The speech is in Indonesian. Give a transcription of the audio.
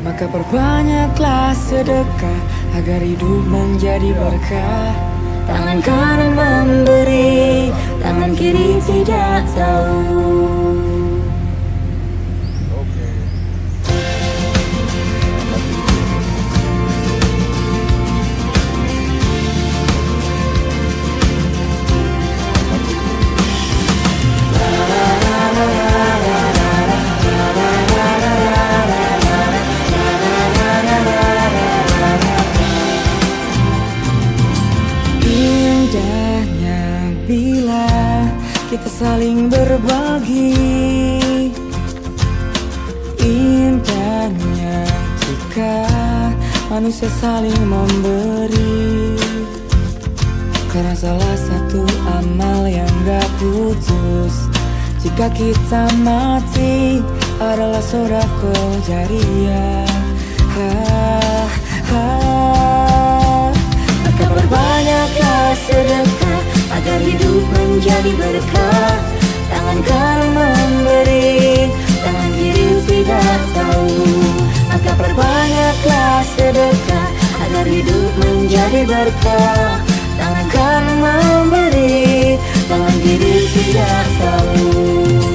Maka perbanyaklah sedekah agar hidup menjadi berkah. Tangan kanan memberi, tangan kiri tidak tahu. Indahnya bila kita saling berbagi, indahnya jika manusia saling memberi. Karena salah satu amal yang gak putus jika kita mati adalah sedekah jariyah. Maka perbanyaklah sedekah agar hidup menjadi berkah. Tangan kanan memberi, tangan kiri tidak tahu. Maka perbanyaklah sedekah agar hidup menjadi berkah. Tangan kanan memberi, tangan kiri tidak tahu.